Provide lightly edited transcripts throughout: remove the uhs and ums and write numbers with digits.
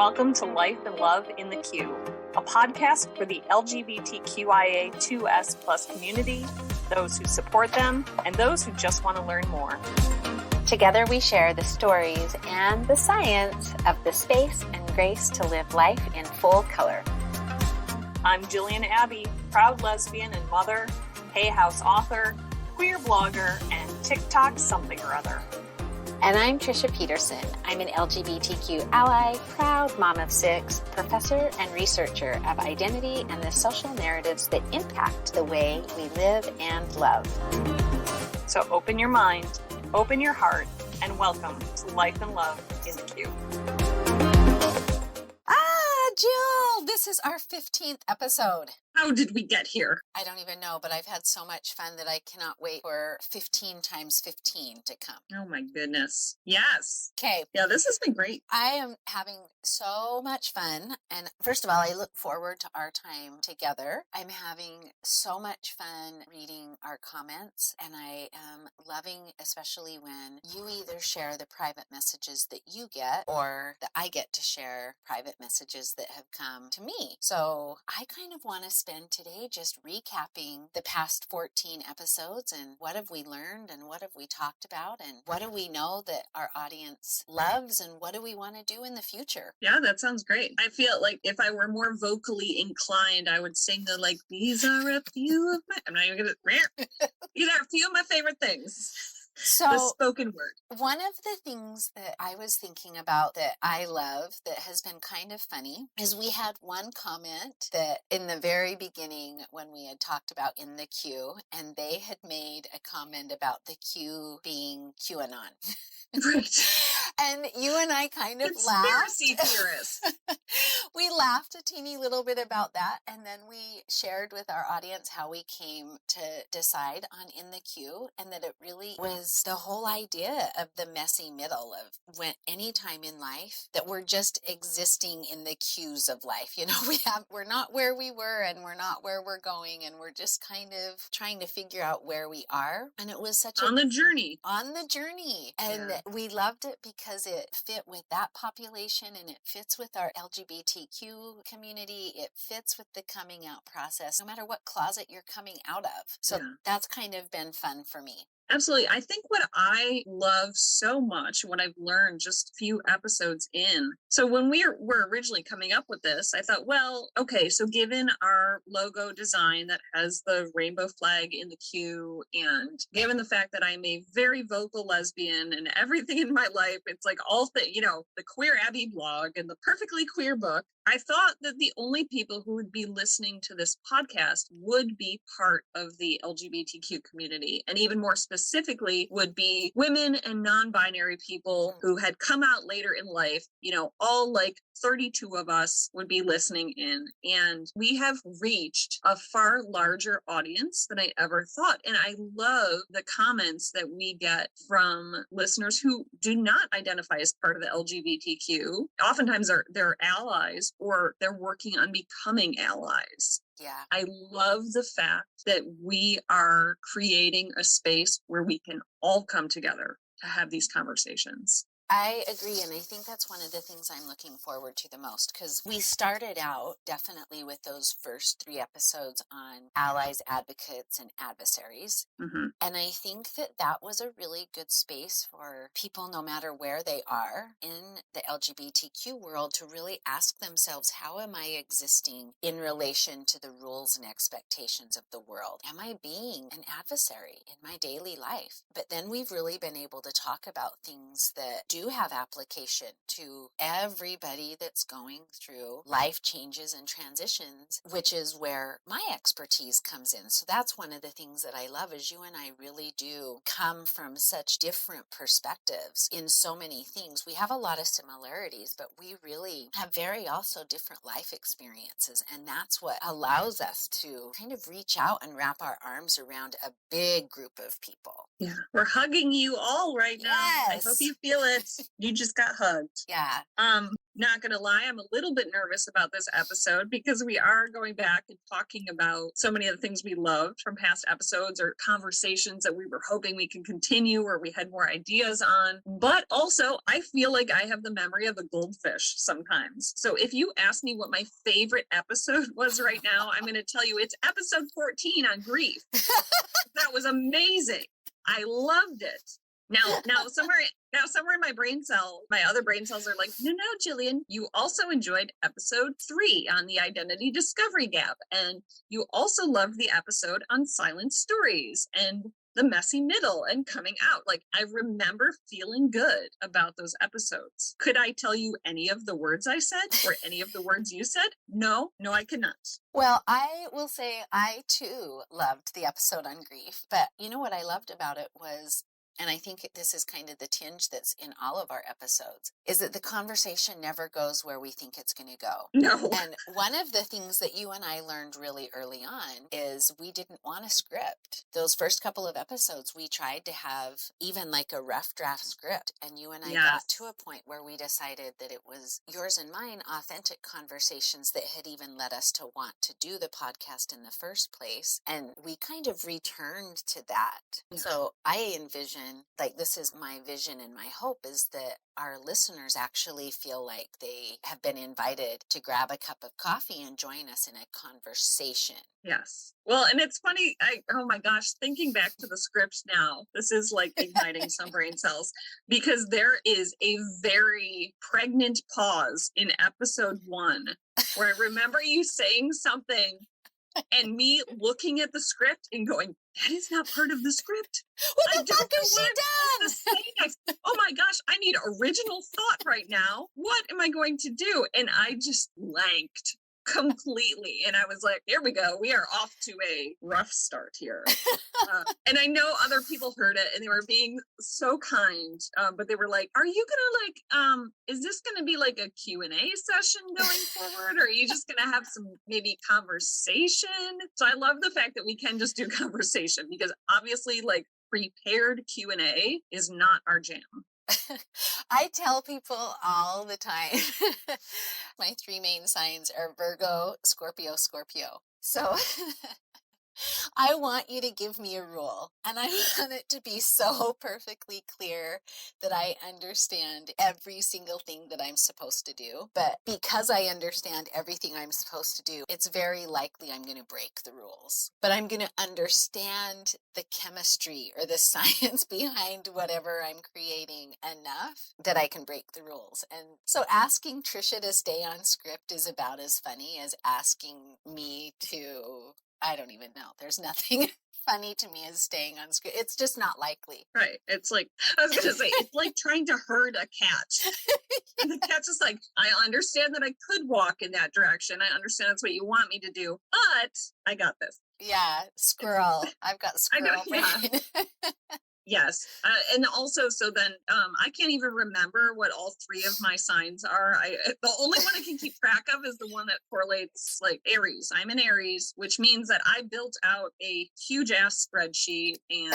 Welcome to Life and Love in the Q, a podcast for the LGBTQIA2S+ community, those who support them, and those who just want to learn more. Together we share the stories and the science of the space and grace to live life in full color. I'm Jillian Abby, proud lesbian and mother, Hay House author, queer blogger, and TikTok something or other. And I'm Treisha Peterson. I'm an LGBTQ ally, proud mom of 6, professor and researcher of identity and the social narratives that impact the way we live and love. So open your mind, open your heart, and welcome to Life and Love in the Q. Jill, this is our 15th episode. How did we get here? I don't even know, but I've had so much fun that I cannot wait for 15 times 15 to come. Oh my goodness. Yes. Okay. Yeah, this has been great. I am having so much fun. And first of all, I look forward to our time together. I'm having so much fun reading our comments, and I am loving especially when you either share the private messages that you get or that I get to share private messages that have come to me. So I kind of want to spend today just recapping the past 14 episodes and what have we learned and what have we talked about and what do we know that our audience loves and what do we want to do in the future. Yeah, that sounds great. I feel like if I were more vocally inclined, I would sing these are a few of my, I'm not even gonna, these are a few of my favorite things. So the spoken word. One of the things that I was thinking about that I love that has been kind of funny is we had one comment that in the very beginning when we had talked about in the Q, and they had made a comment about the Q being QAnon. Right. And you and I kind of Conspiracy laughed. theorists. We laughed a teeny little bit about that, and then we shared with our audience how we came to decide on in the Q, and that it really was the whole idea of the messy middle of when any time in life that we're just existing in the Q's of life. You know, we're not where we were and we're not where we're going, and we're just kind of trying to figure out where we are. And it was such on the journey. And we loved it because it fit with that population and it fits with our LGBTQ community. It fits with the coming out process, no matter what closet you're coming out of. So that's kind of been fun for me. Absolutely. I think what I love so much, what I've learned just a few episodes in. So when we were originally coming up with this, I thought, well, okay, so given our logo design that has the rainbow flag in the Q, and given the fact that I'm a very vocal lesbian and everything in my life, it's like all the Queer Abby blog and the Perfectly Queer book, I thought that the only people who would be listening to this podcast would be part of the LGBTQ community, and even more specifically would be women and non-binary people who had come out later in life. All 32 of us would be listening in, and we have reached a far larger audience than I ever thought. And I love the comments that we get from listeners who do not identify as part of the LGBTQ. Oftentimes they're allies, or they're working on becoming allies. Yeah. I love the fact that we are creating a space where we can all come together to have these conversations. I agree, and I think that's one of the things I'm looking forward to the most, because we started out definitely with those first 3 episodes on allies, advocates, and adversaries, and I think that was a really good space for people, no matter where they are in the LGBTQ world, to really ask themselves, how am I existing in relation to the rules and expectations of the world? Am I being an adversary in my daily life? But then we've really been able to talk about things that do have application to everybody that's going through life changes and transitions, which is where my expertise comes in. So that's one of the things that I love, is you and I really do come from such different perspectives in so many things. We have a lot of similarities, but we really have very also different life experiences, and that's what allows us to kind of reach out and wrap our arms around a big group of people. Yeah, we're hugging you all right now. Yes. I hope you feel it. You just got hugged. Yeah. Not gonna lie, I'm a little bit nervous about this episode because we are going back and talking about so many of the things we loved from past episodes or conversations that we were hoping we could continue or we had more ideas on. But also, I feel like I have the memory of a goldfish sometimes. So if you ask me what my favorite episode was right now, I'm going to tell you it's episode 14 on grief. That was amazing. I loved it. Now somewhere in my brain cell, my other brain cells are like, no, Jillian, you also enjoyed episode 3 on the identity discovery gap. And you also loved the episode on silent stories and the messy middle and coming out. Like, I remember feeling good about those episodes. Could I tell you any of the words I said or any of the words you said? No, I could not. Well, I will say I too loved the episode on grief, but you know what I loved about it was, and I think this is kind of the tinge that's in all of our episodes, is that the conversation never goes where we think it's going to go. No. And one of the things that you and I learned really early on is we didn't want a script. Those first couple of episodes, we tried to have even like a rough draft script. And you and I got to a point where we decided that it was yours and mine authentic conversations that had even led us to want to do the podcast in the first place. And we kind of returned to that. So I envision, like, this is my vision and my hope, is that our listeners actually feel like they have been invited to grab a cup of coffee and join us in a conversation. Yes. Well, and it's funny, oh my gosh, thinking back to the script now, this is like igniting some brain cells, because there is a very pregnant pause in episode 1 where I remember you saying something and me looking at the script and going, that is not part of the script. What the fuck has she done? Oh my gosh, I need original thought right now. What am I going to do? And I just blanked completely. And I was like, here we go. We are off to a rough start here. And I know other people heard it and they were being so kind. But they were like, are you going to is this going to be like a Q&A session going forward? Or are you just going to have some maybe conversation? So I love the fact that we can just do conversation, because obviously like prepared Q&A is not our jam. I tell people all the time, my 3 main signs are Virgo, Scorpio, Scorpio. So I want you to give me a rule, and I want it to be so perfectly clear that I understand every single thing that I'm supposed to do. But because I understand everything I'm supposed to do, it's very likely I'm going to break the rules. But I'm going to understand the chemistry or the science behind whatever I'm creating enough that I can break the rules. And so asking Treisha to stay on script is about as funny as asking me to... I don't even know. There's nothing funny to me as staying on script. It's just not likely. Right. It's like, I was going to say, it's like trying to herd a cat. And the cat's just like, I understand that I could walk in that direction. I understand that's what you want me to do, but I got this. Yeah. Squirrel. I've got squirrel brain. Yes. And also, so then I can't even remember what all 3 of my signs are. The only one I can keep track of is the one that correlates like Aries. I'm an Aries, which means that I built out a huge ass spreadsheet and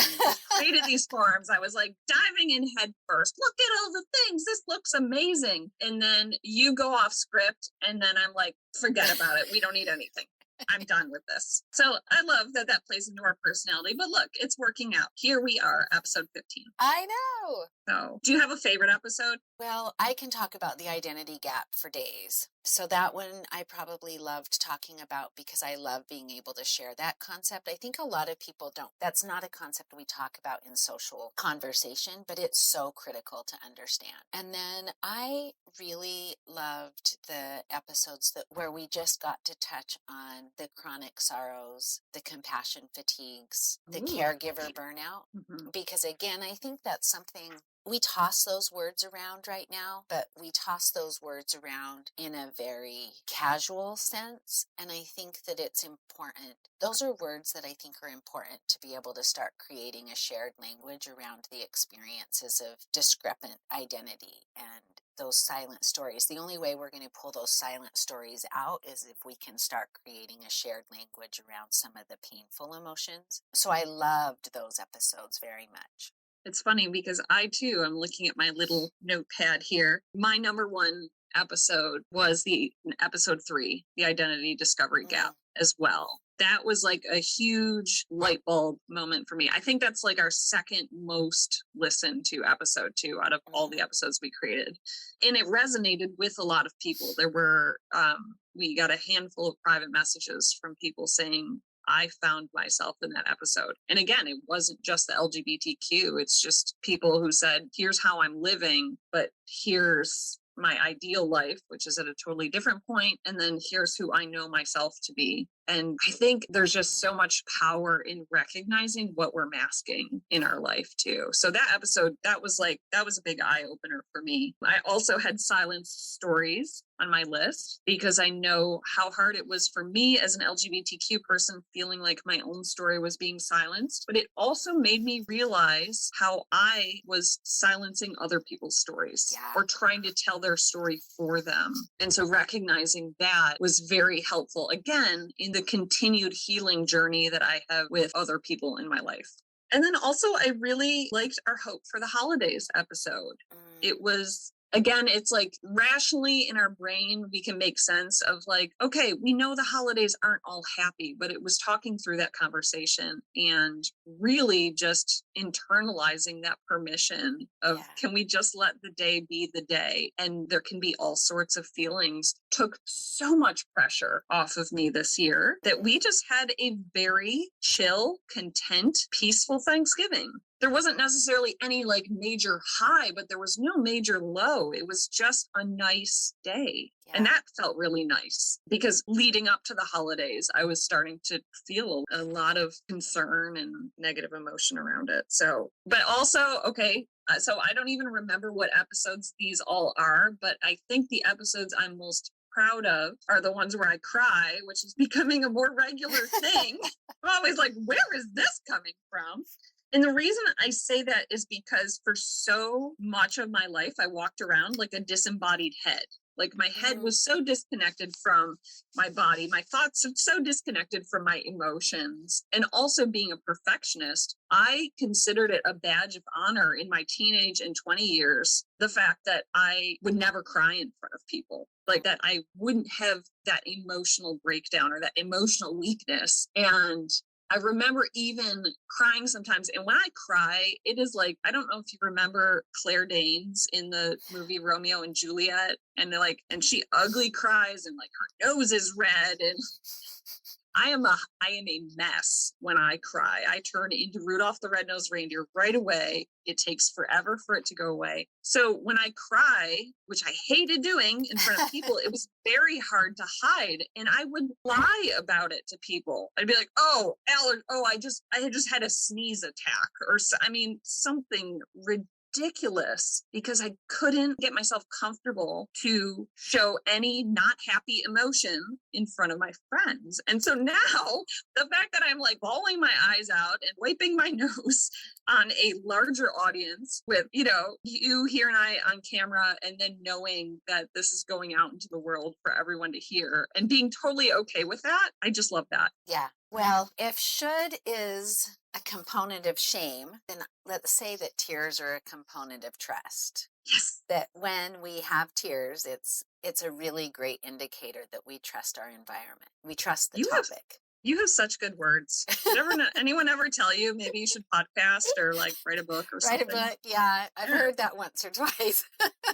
created these forms. I was like diving in head first. Look at all the things. This looks amazing. And then you go off script and then I'm like, forget about it. We don't need anything. I'm done with this. So I love that that plays into our personality, but look, it's working out. Here we are, episode 15. I know. So do you have a favorite episode? Well, I can talk about the identity gap for days. So that one I probably loved talking about because I love being able to share that concept. I think a lot of people don't. That's not a concept we talk about in social conversation, but it's so critical to understand. And then I really loved the episodes where we just got to touch on the chronic sorrows, the compassion fatigues, the caregiver burnout. Mm-hmm. Because again, I think that's something we toss those words around right now, but we toss those words around in a very casual sense. And I think that it's important. Those are words that I think are important to be able to start creating a shared language around the experiences of discrepant identity and those silent stories. The only way we're going to pull those silent stories out is if we can start creating a shared language around some of the painful emotions. So I loved those episodes very much. It's funny because I too am looking at my little notepad here. My number one episode was the episode 3, the identity discovery gap as well. That was like a huge light bulb moment for me. I think that's like our second most listened to episode 2 out of all the episodes we created. And it resonated with a lot of people. There were, we got a handful of private messages from people saying, I found myself in that episode. And again, it wasn't just the LGBTQ. It's just people who said, here's how I'm living, but here's my ideal life, which is at a totally different point. And then here's who I know myself to be. And I think there's just so much power in recognizing what we're masking in our life too. So that episode, that was a big eye opener for me. I also had silence stories on my list because I know how hard it was for me as an LGBTQ person feeling like my own story was being silenced, but it also made me realize how I was silencing other people's stories or trying to tell their story for them. And so recognizing that was very helpful, again, in the continued healing journey that I have with other people in my life. And then also I really liked our Hope for the Holidays episode. It was, again, it's like rationally in our brain, we can make sense of like, okay, we know the holidays aren't all happy, but it was talking through that conversation and really just internalizing that permission of, can we just let the day be the day? And there can be all sorts of feelings. Took so much pressure off of me this year that we just had a very chill, content, peaceful Thanksgiving. There wasn't necessarily any like major high, but there was no major low. It was just a nice day. And that felt really nice because leading up to the holidays, I was starting to feel a lot of concern and negative emotion around it. So, but also, okay, so I don't even remember what episodes these all are, but I think the episodes I'm most proud of are the ones where I cry, which is becoming a more regular thing. I'm always like, where is this coming from? And the reason I say that is because for so much of my life, I walked around like a disembodied head. Like my head was so disconnected from my body. My thoughts are so disconnected from my emotions. And also being a perfectionist, I considered it a badge of honor in my teenage and 20 years, the fact that I would never cry in front of people, like that I wouldn't have that emotional breakdown or that emotional weakness. And I remember even crying sometimes. And when I cry, it is like, I don't know if you remember Claire Danes in the movie Romeo and Juliet. And and she ugly cries and like her nose is red. And I am a mess when I cry. I turn into Rudolph the Red-Nosed Reindeer right away. It takes forever for it to go away. So when I cry, which I hated doing in front of people, it was very hard to hide. And I would lie about it to people. I'd be like, I had just had a sneeze attack or something ridiculous because I couldn't get myself comfortable to show any not happy emotion in front of my friends. And so now the fact that I'm like bawling my eyes out and wiping my nose on a larger audience with, you here and I on camera, and then knowing that this is going out into the world for everyone to hear and being totally okay with that. I just love that. Yeah. Well, if should is a component of shame, then let's say that tears are a component of trust. Yes. That when we have tears, it's a really great indicator that we trust our environment. We trust the topic. You have such good words. Anyone ever tell you maybe you should podcast or like write a book or something? Write a book, yeah. I've heard that once or twice.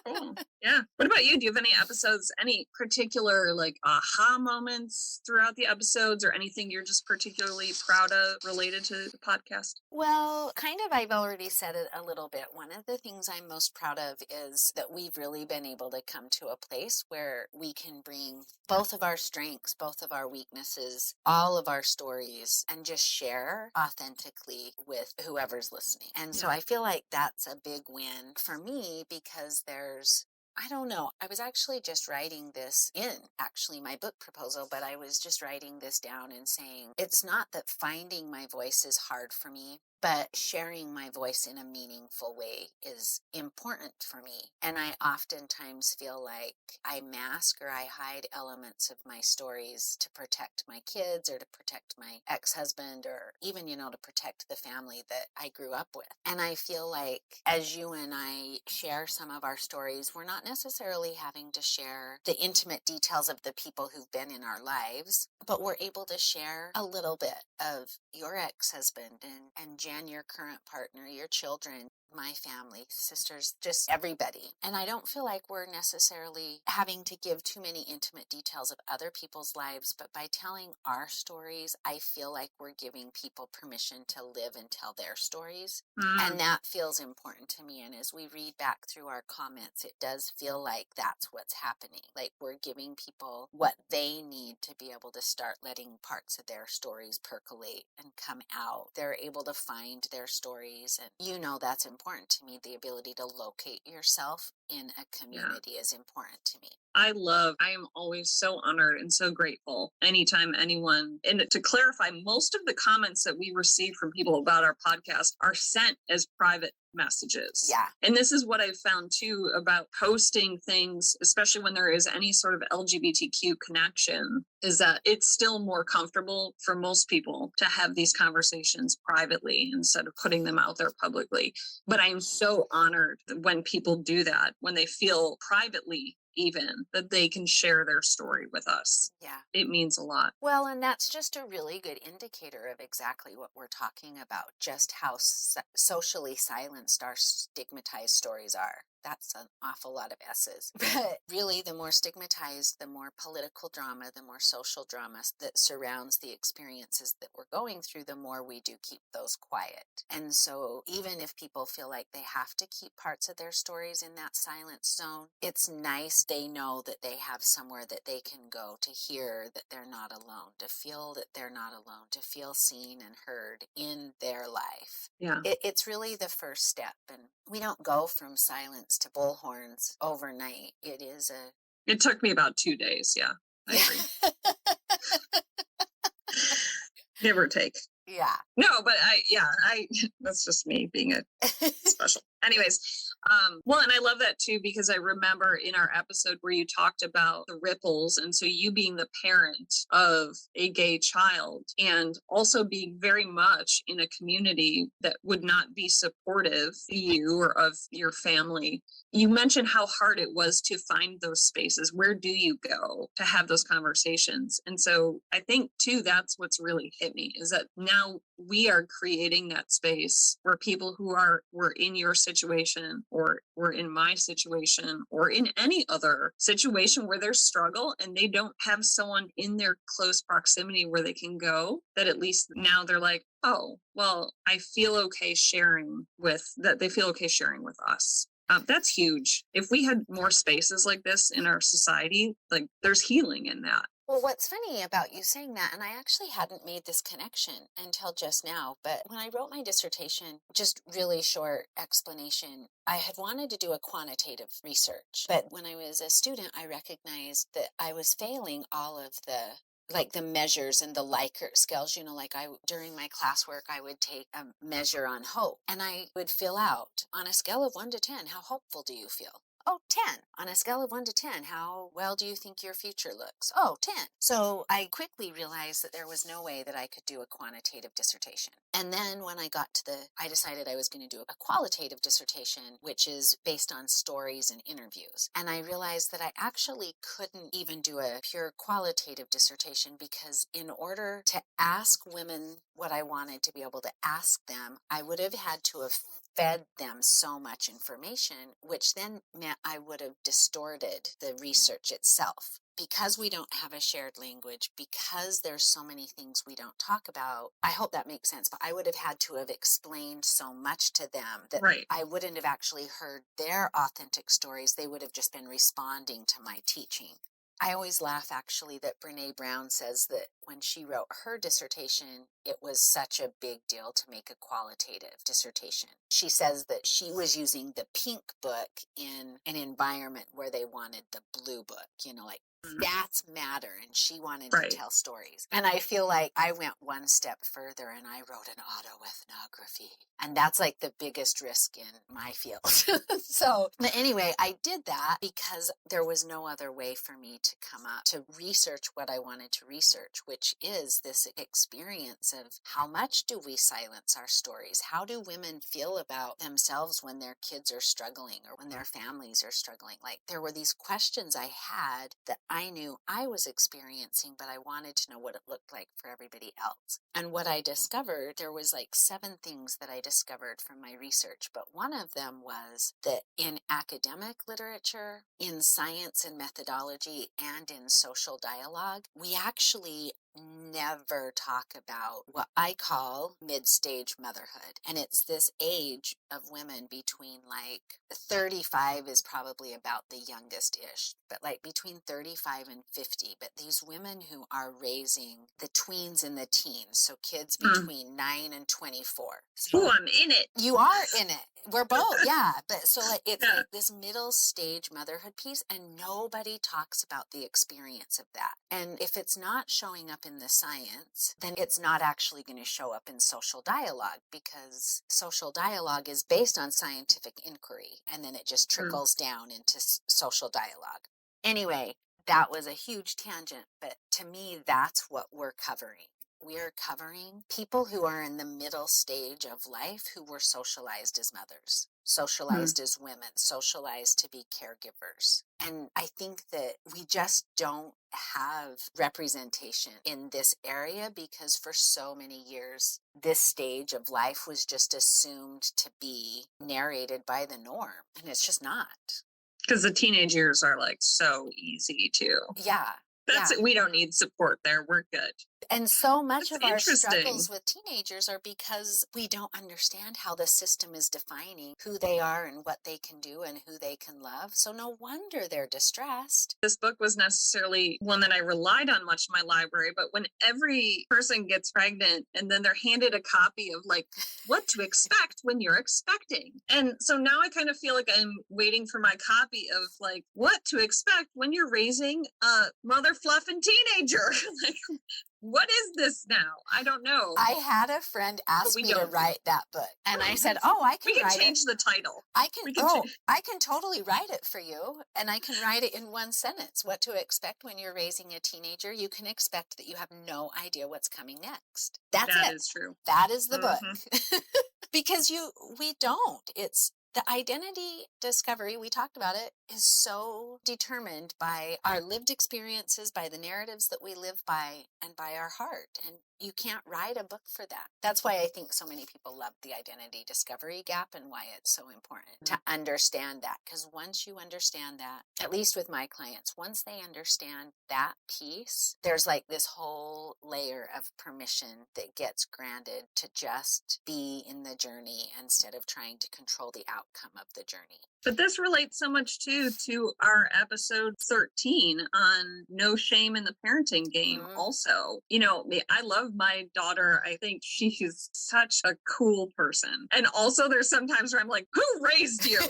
Cool. Yeah. What about you? Do you have any episodes, any particular like aha moments throughout the episodes or anything you're just particularly proud of related to the podcast? Well, kind of, I've already said it a little bit. One of the things I'm most proud of is that we've really been able to come to a place where we can bring both of our strengths, both of our weaknesses, all of our stories, and just share authentically with whoever's listening. And so I feel like that's a big win for me because I don't know. I was actually just writing this in my book proposal, but I was just writing this down and saying, it's not that finding my voice is hard for me. but sharing my voice in a meaningful way is important for me. And I oftentimes feel like I mask or I hide elements of my stories to protect my kids or to protect my ex-husband or even, to protect the family that I grew up with. And I feel like as you and I share some of our stories, we're not necessarily having to share the intimate details of the people who've been in our lives, but we're able to share a little bit of your ex-husband and Jen, your current partner, your children, my family, sisters, just everybody. And I don't feel like we're necessarily having to give too many intimate details of other people's lives, but by telling our stories, I feel like we're giving people permission to live and tell their stories. And that feels important to me. And as we read back through our comments, it does feel like that's what's happening. Like we're giving people what they need to be able to start letting parts of their stories percolate and come out. They're able to find their stories. And that's important to me. The ability to locate yourself in a community is important to me. I am always so honored and so grateful anytime anyone, and to clarify, most of the comments that we receive from people about our podcast are sent as private messages. Yeah. And this is what I've found too about posting things, especially when there is any sort of LGBTQ connection, is that it's still more comfortable for most people to have these conversations privately instead of putting them out there publicly. But I'm so honored when people do that, when they feel privately even that they can share their story with us. Yeah. It means a lot. Well, and that's just a really good indicator of exactly what we're talking about, just how socially silenced our stigmatized stories are. That's an awful lot of S's. But really, the more stigmatized, the more political drama, the more social drama that surrounds the experiences that we're going through, the more we do keep those quiet. And so even if people feel like they have to keep parts of their stories in that silence zone, it's nice they know that they have somewhere that they can go to hear that they're not alone, to feel that they're not alone, to feel seen and heard in their life. Yeah. It's really the first step. And we don't go from silence to bullhorns overnight. It took me about 2 days. Yeah, I agree. Give or take. Yeah. No, but that's just me being a special. Anyways, well, and I love that too, because I remember in our episode where you talked about the ripples. And so you being the parent of a gay child and also being very much in a community that would not be supportive of you or of your family. You mentioned how hard it was to find those spaces. Where do you go to have those conversations? And so I think too, that's what's really hit me is that now we are creating that space where people who were in your situation or were in my situation or in any other situation where there's struggle and they don't have someone in their close proximity where they can go, that at least now they're like, oh, well, I feel okay sharing with that. They feel okay sharing with us. That's huge. If we had more spaces like this in our society, like there's healing in that. Well, what's funny about you saying that, and I actually hadn't made this connection until just now, but when I wrote my dissertation, just really short explanation, I had wanted to do a quantitative research, but when I was a student, I recognized that I was failing all of the measures and the Likert scales, during my classwork, I would take a measure on hope and I would fill out on a scale of 1 to 10, how hopeful do you feel? Oh, 10. On a scale of 1 to 10, how well do you think your future looks? Oh, 10. So I quickly realized that there was no way that I could do a quantitative dissertation. And then when I decided I was going to do a qualitative dissertation, which is based on stories and interviews. And I realized that I actually couldn't even do a pure qualitative dissertation because in order to ask women what I wanted to be able to ask them, I would have had to have fed them so much information, which then meant I would have distorted the research itself. Because we don't have a shared language, because there's so many things we don't talk about, I hope that makes sense, but I would have had to have explained so much to them that I wouldn't have actually heard their authentic stories. They would have just been responding to my teaching. I always laugh, actually, that Brene Brown says that when she wrote her dissertation, it was such a big deal to make a qualitative dissertation. She says that she was using the pink book in an environment where they wanted the blue book, like stats matter, and she wanted to tell stories. And I feel like I went one step further and I wrote an autoethnography. And that's like the biggest risk in my field. But anyway, I did that because there was no other way for me to come up to research what I wanted to research, which is this experience of how much do we silence our stories? How do women feel about themselves when their kids are struggling or when their families are struggling? Like, there were these questions I had that I knew I was experiencing, but I wanted to know what it looked like for everybody else. And what I discovered, there was like 7 things that I discovered from my research, but one of them was that in academic literature, in science and methodology, and in social dialogue, we actually never talk about what I call mid-stage motherhood. And it's this age of women between like 35 is probably about the youngest-ish, but like between 35 and 50. But these women who are raising the tweens and the teens, so kids between 9 and 24. So, I'm in it. You are in it. We're both, yeah. But so like it's like this middle stage motherhood piece, and nobody talks about the experience of that. And if it's not showing up in the science, then it's not actually going to show up in social dialogue, because social dialogue is based on scientific inquiry, and then it just trickles down into social dialogue. Anyway, that was a huge tangent, but to me, that's what we're covering. We are covering people who are in the middle stage of life who were socialized as mothers, socialized as women, socialized to be caregivers. And I think that we just don't have representation in this area because for so many years, this stage of life was just assumed to be narrated by the norm. And it's just not. Because the teenage years are like so easy too. Yeah. That's it. We don't need support there. We're good. And so much of our struggles with teenagers are because we don't understand how the system is defining who they are and what they can do and who they can love. So no wonder they're distressed. This book was necessarily one that I relied on much in my library, but when every person gets pregnant and then they're handed a copy of like what to expect when you're expecting. And so now I kind of feel like I'm waiting for my copy of like what to expect when you're raising a mother fluffing teenager. Like, what is this now? I don't know. I had a friend ask me to write that book, and I said, "Oh, I can write it. We can change the title. I can totally write it for you, and I can write it in one sentence. What to expect when you're raising a teenager? You can expect that you have no idea what's coming next. That is true. That is the book, because we don't. It's the identity discovery, we talked about it, is so determined by our lived experiences, by the narratives that we live by, and by our heart. And you can't write a book for that. That's why I think so many people love the identity discovery gap and why it's so important to understand that. Because once you understand that, at least with my clients, once they understand that piece, there's like this whole layer of permission that gets granted to just be in the journey instead of trying to control the outcome of the journey. But this relates so much too to our episode 13 on no shame in the parenting game. Also, I love my daughter. I think she's such a cool person. And also there's sometimes where I'm like, who raised you?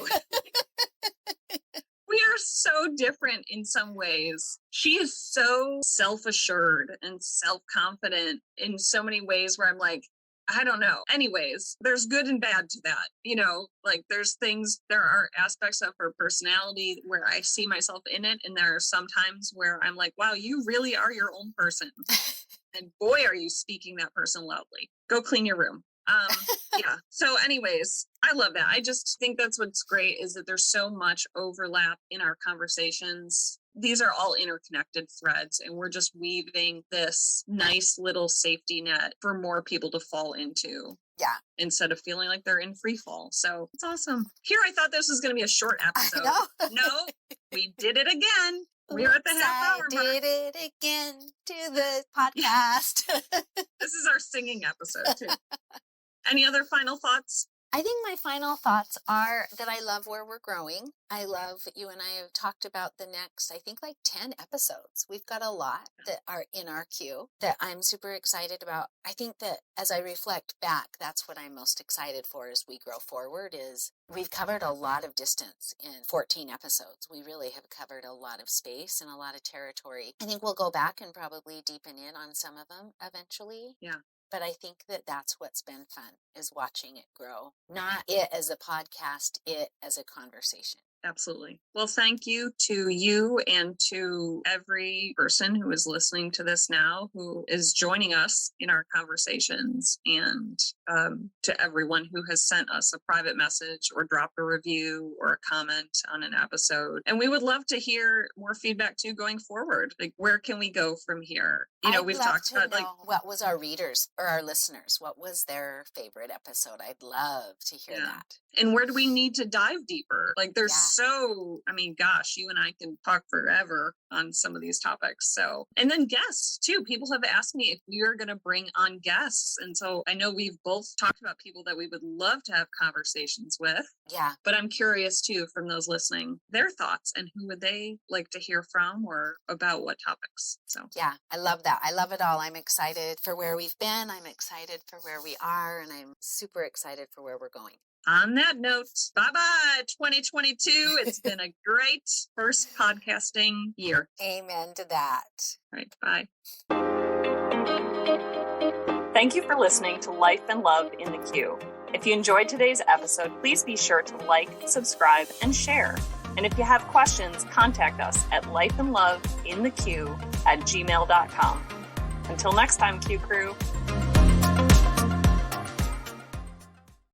We are so different in some ways. She is so self-assured and self-confident in so many ways where I'm like, I don't know. Anyways, there's good and bad to that. Like there are aspects of her personality where I see myself in it. And there are some times where I'm like, wow, you really are your own person. And boy, are you speaking that person loudly. Go clean your room. Yeah. So anyways, I love that. I just think that's what's great is that there's so much overlap in our conversations. These are all interconnected threads, and we're just weaving this nice little safety net for more people to fall into. Yeah. Instead of feeling like they're in free fall. So it's awesome. Here, I thought this was going to be a short episode. No, we did it again. We're at the half hour mark. Did it again to the podcast. This is our singing episode too. Any other final thoughts? I think my final thoughts are that I love where we're growing. I love you and I have talked about the next, I think 10 episodes. We've got a lot that are in our queue that I'm super excited about. I think that as I reflect back, that's what I'm most excited for as we grow forward is we've covered a lot of distance in 14 episodes. We really have covered a lot of space and a lot of territory. I think we'll go back and probably deepen in on some of them eventually. Yeah. But I think that that's what's been fun, is watching it grow. Not it as a podcast, it as a conversation. Absolutely. Well, thank you to you and to every person who is listening to this now, who is joining us in our conversations, and to everyone who has sent us a private message or dropped a review or a comment on an episode. And we would love to hear more feedback too going forward. Like, where can we go from here? We've talked about what was our readers or our listeners, what was their favorite episode? I'd love to hear that. And where do we need to dive deeper? You and I can talk forever on some of these topics. So, and then guests too. People have asked me if you're going to bring on guests. And so I know we've both talked about people that we would love to have conversations with. Yeah. But I'm curious too, from those listening, their thoughts and who would they like to hear from or about what topics. So, yeah, I love that. I love it all. I'm excited for where we've been. I'm excited for where we are. And I'm super excited for where we're going. On that note, bye-bye 2022. It's been a great first podcasting year. Amen to that. All right, bye. Thank you for listening to Life and Love in the Queue. If you enjoyed today's episode, please be sure to like, subscribe, and share. And if you have questions, contact us at lifeandloveinthequeue@gmail.com. Until next time, Q Crew.